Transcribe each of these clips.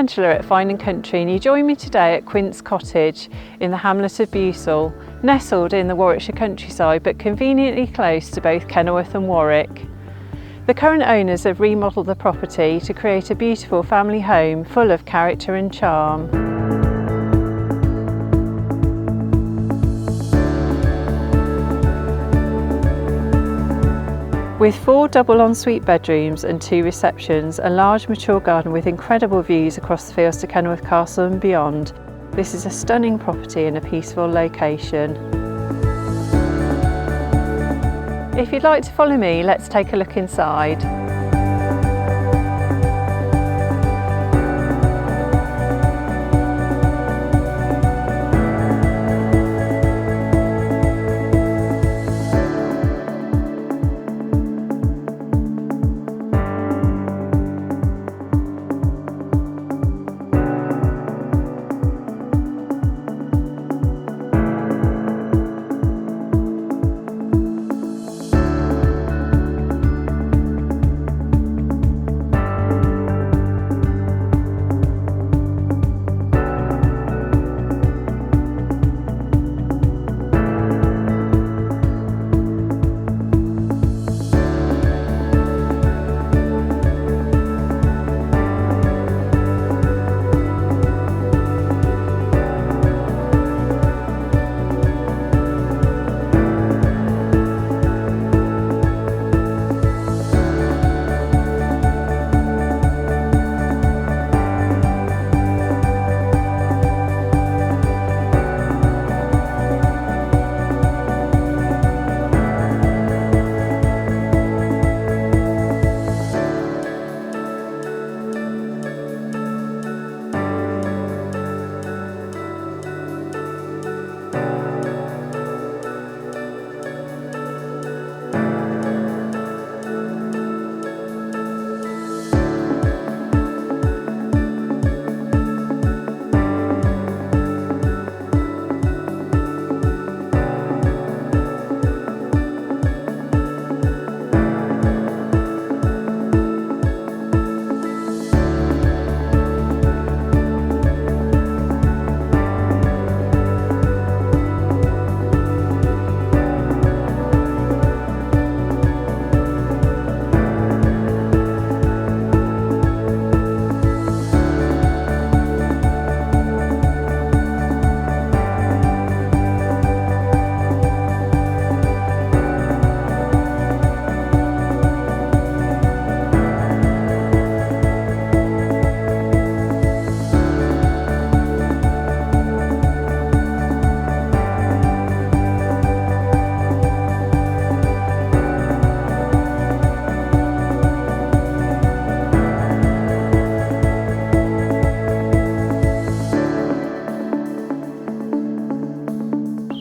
Angela at Fine & Country and you join me today at Quince Cottage in the hamlet of Beausale, nestled in the Warwickshire countryside but conveniently close to both Kenilworth and Warwick. The current owners have remodelled the property to create a beautiful family home full of character and charm. With 4 double ensuite bedrooms and 2 receptions, a large mature garden with incredible views across the fields to Kenilworth Castle and beyond, this is a stunning property in a peaceful location. If you'd like to follow me, let's take a look inside.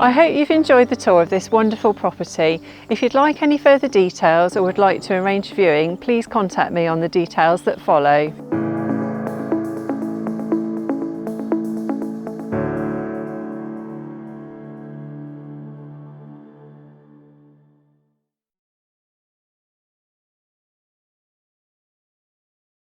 I hope you've enjoyed the tour of this wonderful property. If you'd like any further details or would like to arrange viewing, please contact me on the details that follow.